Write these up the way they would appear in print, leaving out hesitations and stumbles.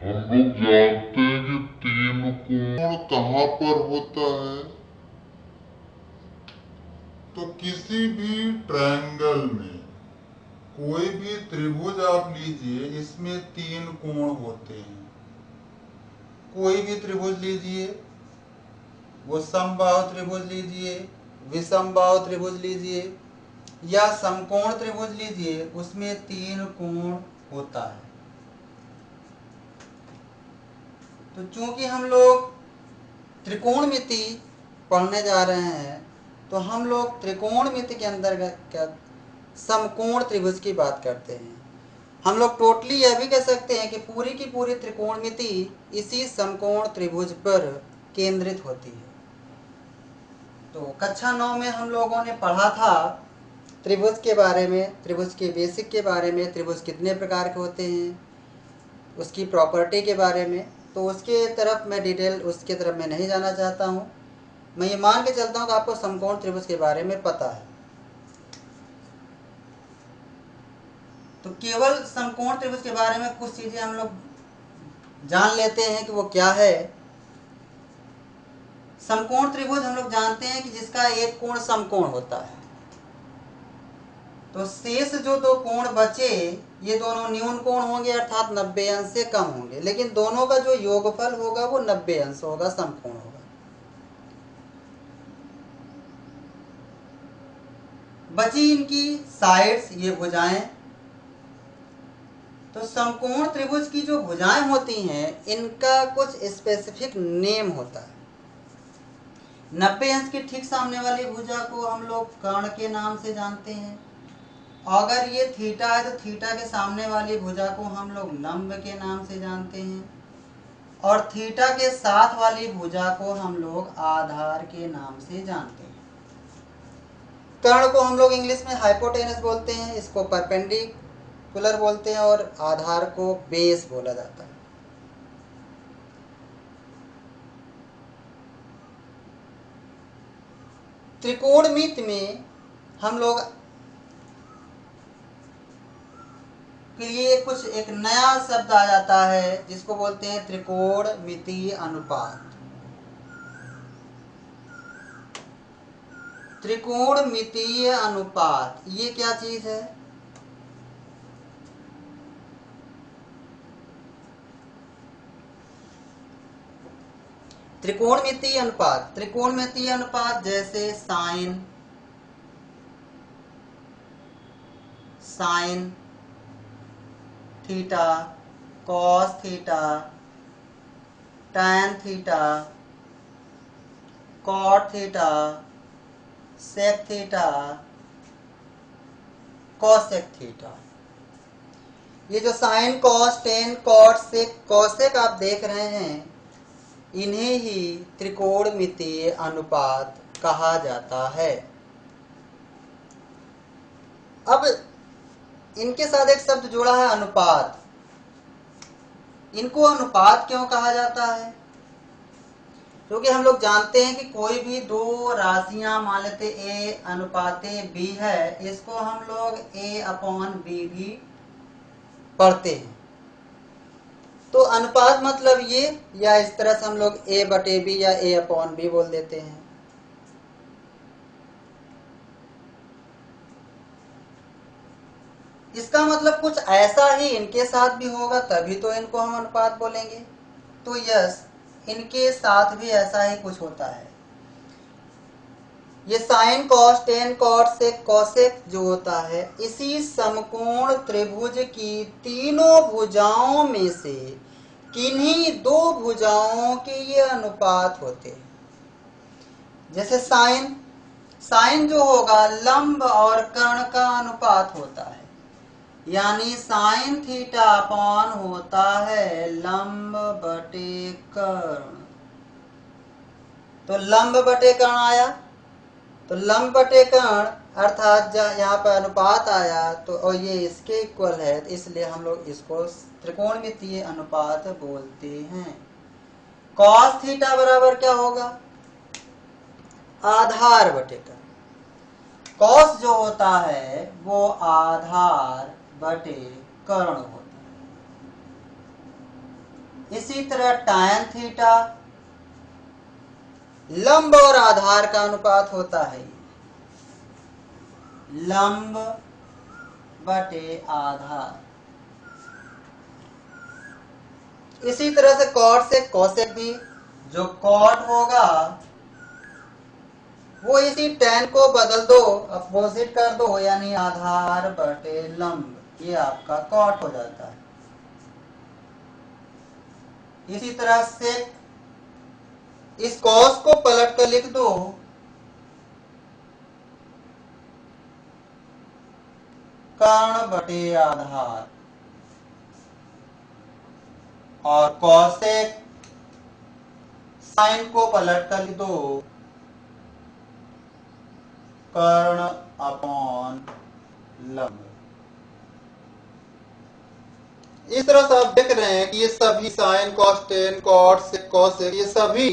हम लोग जानते हैं कि तीन कोण कहाँ पर होता है। तो किसी भी ट्रायंगल में कोई भी त्रिभुज आप लीजिए, इसमें तीन कोण होते हैं। कोई भी त्रिभुज लीजिए, वो समबाहु त्रिभुज लीजिए, विषमबाहु त्रिभुज लीजिए या समकोण त्रिभुज लीजिए, उसमें तीन कोण होता है। तो चूंकि हम लोग त्रिकोणमिति पढ़ने जा रहे हैं, तो हम लोग त्रिकोणमिति के अंतर्गत समकोण त्रिभुज की बात करते हैं। हम लोग टोटली यह भी कह सकते हैं कि पूरी की पूरी त्रिकोणमिति इसी समकोण त्रिभुज पर केंद्रित होती है। तो कक्षा 9 में हम लोगों ने पढ़ा था त्रिभुज के बारे में, त्रिभुज के बेसिक के बारे में, त्रिभुज कितने प्रकार के होते हैं, उसकी प्रॉपर्टी के बारे में। तो उसके तरफ मैं डिटेल उसके तरफ मैं नहीं जाना चाहता हूँ। मैं ये मान के चलता हूँ कि आपको समकोण त्रिभुज के बारे में पता है। तो केवल समकोण त्रिभुज के बारे में कुछ चीज़ें हम लोग जान लेते हैं कि वो क्या है। समकोण त्रिभुज हम लोग जानते हैं कि जिसका एक कोण समकोण होता है। तो शेष जो दो कोण बचे, ये दोनों न्यून कोण होंगे, अर्थात 90 अंश से कम होंगे, लेकिन दोनों का जो योगफल होगा वो 90 अंश होगा, समकोण होगा। बची इनकी साइड्स, ये भुजाएं। तो समकोण त्रिभुज की जो भुजाएं होती हैं, इनका कुछ स्पेसिफिक नेम होता है। 90 अंश के ठीक सामने वाली भुजा को हम लोग कर्ण के नाम से जानते हैं। अगर ये थीटा है तो थीटा के सामने वाली भुजा को हम लोग लंब के नाम से जानते हैं, और थीटा के साथ वाली भुजा को हम लोग आधार के नाम से जानते हैं। कर्ण को हम लोग इंग्लिश में हाइपोटेनस बोलते हैं, इसको परपेंडिकुलर बोलते हैं, और आधार को बेस बोला जाता है। त्रिकोणमिति में हम लोग के लिए कुछ एक नया शब्द आ जाता है, जिसको बोलते हैं त्रिकोणमितीय अनुपात। त्रिकोणमितीय अनुपात ये क्या चीज है? त्रिकोणमितीय अनुपात, त्रिकोणमितीय अनुपात जैसे sine theta, cos theta, tan theta, cot theta, sec theta, cosec theta. ये जो sine, cos, tan, cot, sec, cosec आप देख रहे हैं, इन्हें ही त्रिकोणमितीय अनुपात कहा जाता है। अब इनके साथ एक शब्द जुड़ा है, अनुपात। इनको अनुपात क्यों कहा जाता है? क्योंकि हम लोग जानते हैं कि कोई भी दो राशियां, मान लेते ए अनुपाते बी है, इसको हम लोग ए अपॉन बी भी पढ़ते हैं। तो अनुपात मतलब ये, या इस तरह से हम लोग ए बटे बी या ए अपॉन बी बोल देते हैं। इसका मतलब कुछ ऐसा ही इनके साथ भी होगा, तभी तो इनको हम अनुपात बोलेंगे। तो यस, इनके साथ भी ऐसा ही कुछ होता है। ये sign, cos, tan, cot, sec, cosec जो होता है, इसी समकोण त्रिभुज की तीनों भुजाओं में से किन्हीं दो भुजाओं के ये अनुपात होते हैं। जैसे साइन जो होगा लंब और कर्ण का अनुपात होता है, यानी साइन थीटा अपॉन होता है लंब बटे कर्ण। तो लंब बटे कर्ण आया, तो लंब बटे कर्ण अर्थात यहाँ पर अनुपात आया, तो और ये इसके इक्वल है, तो इसलिए हम लोग इसको त्रिकोणमितीय अनुपात बोलते हैं। कॉस थीटा बराबर क्या होगा? आधार बटे कर्ण। कॉस जो होता है वो आधार बटे कर्ण होता है। इसी तरह tan थीटा लंब और आधार का अनुपात होता है, लंब बटे आधार। इसी तरह से कॉट से कोसेक भी, जो कॉट होगा वो इसी tan को बदल दो, अपोजिट कर दो, यानी आधार बटे लंब, ये आपका कॉट हो जाता है। इसी तरह से इस कॉस को पलट कर लिख दो, कर्ण बटे आधार, और कॉसेक साइन को पलट कर लिख दो, कर्ण अपॉन लंब। इस तरह से आप देख रहे हैं कि ये सभी sign, cos, tan, cot, sec, cosec, ये सभी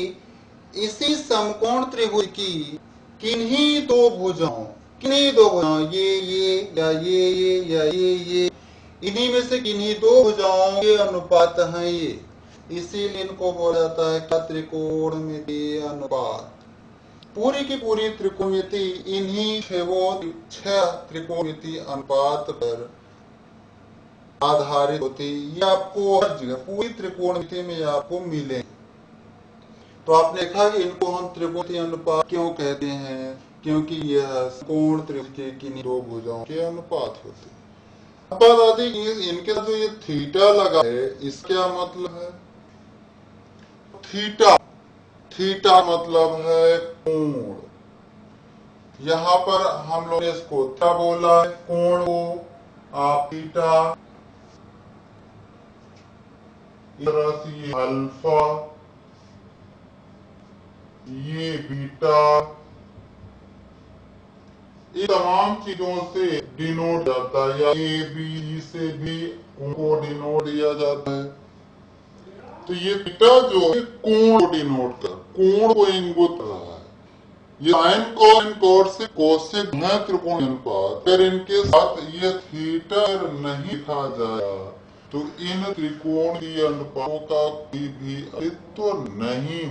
इसी समकोण त्रिभुज की किन्हीं दो भुजाओं, ये या ये, इन्हीं में से किन्हीं दो भुजाओं के अनुपात हैं ये, इसीलिए इनको बोला जाता है त्रिकोणमितीय अनुपात। पूरी की पूरी त्रिकोणमिति इन्हीं छह त्रिकोणमितीय अनुपात पर आधारित होती। ये आपको हर जगह पूरी त्रिकोणमिति में आपको मिले। तो आपने देखा कि इनको हम त्रिकोणमितीय अनुपात क्यों कहते हैं, क्योंकि यह कोण त्रिभुज के किन्हीं दो भुजाओं के अनुपात होते हैं। अब बात आती है इनके साथ जो ये थीटा लगा है, इसका मतलब है थीटा मतलब है कोण। यहाँ पर हम लोग ने इसको थीटा बोला है, कोण को आप थीटा, राशि अल्फा, ये बीटा, इन तमाम चीजों से डिनोट जाता है, या ए बी से भी उनको डिनोट दिया जाता है। तो ये थीटा जो है कोण को डिनोट कर, कोण को इंगित कर रहा है। ये साइन कॉस कॉट से कोसेक है त्रिकोण अनुपात। अगर इनके साथ ये थीटा नहीं लिखा जाए तो इन त्रिकोणीय अनुपातों का कोई भी अस्तित्व नहीं।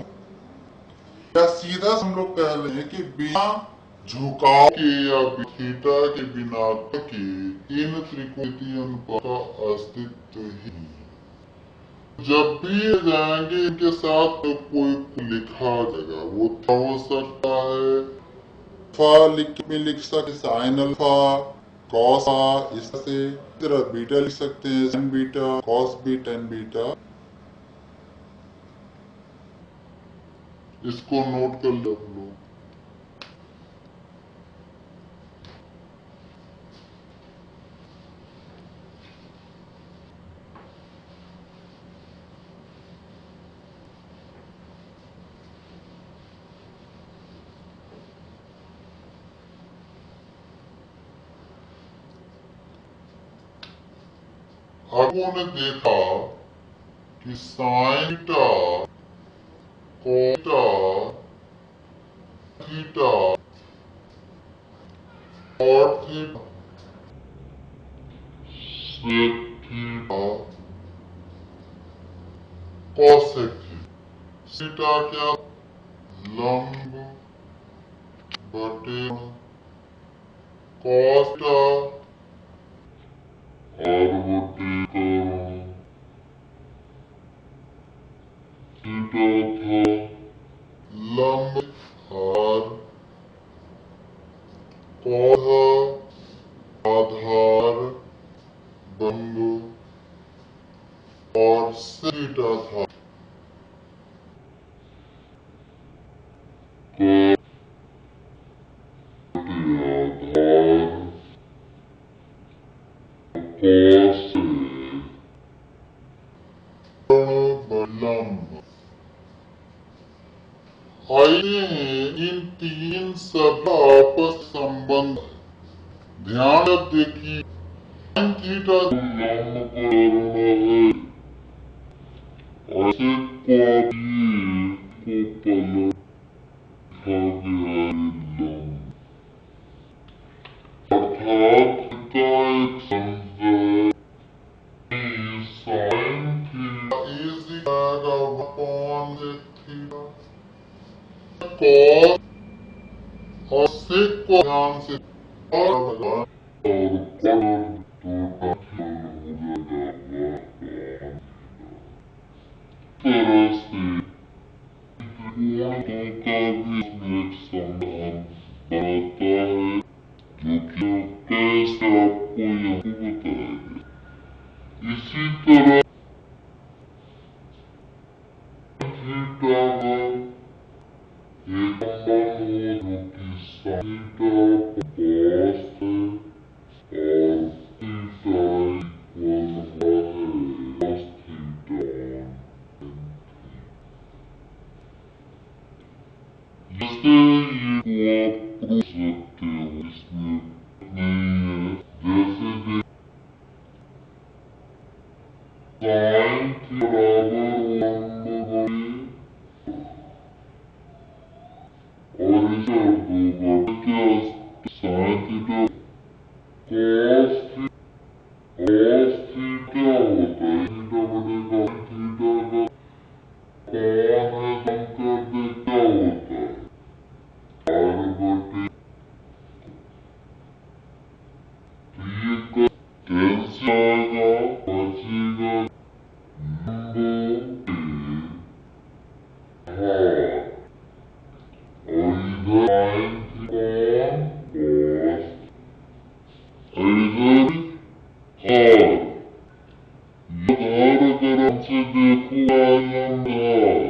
या सीधा हम लोग कह लें कि बिना झुकाव के या थीटा के बिना के इन त्रिकोणीय अनुपात का अस्तित्व ही नहीं। जब भी जाएंगे इनके साथ तो कोई लिखा जाएगा, वो हो सकता है फा लिख सकते, साइन अल्फा, कॉस, इस तरह बीटा लिख सकते हैं, sine beta, cos beta, tan beta. इसको नोट कर लो आप लोग। आपने देखा कि साइन थीटा, कोटा, थीटा और theta, sec theta, cosec theta क्या लंब बटे कोस्टा और बटे कर्ण। थीटा था लंब और कोसा आधार बंधु और थीटा था आइए इन तीन सभी आपस संबंध ध्यान देखिए। sin थीटा लंब कर्ण है, ऐसे को पलट लिखा गया है लंब, अर्थात थीटा एक संख्या है, sin थीटा इज और सिख को ध्यान से और तरह से त्रिकोणों का भी इसमें एक समाधान बनाता है, जो कि कैसे आपको यह बताएंगे। इसी तरह थीटा का एक मान हो जो कि थीटा cos है और थीटा इक्वल है cos थीटा। जैसे ये को आप प्रूव सकते हो, इसमें नहीं है। जैसे साइन के बराबर 1/, और इसे दो बटे साइन थीटा cos थीटा होता है, थीटा बटे sin थीटा का कौन है, हम कर दे क्या होता है r बटे। तो ये कैसे आएगा, बचेगा नंबर हार, और इधर sin कौन cos, और इधर हार। ये हार अगर हमसे देखो आएगा हार,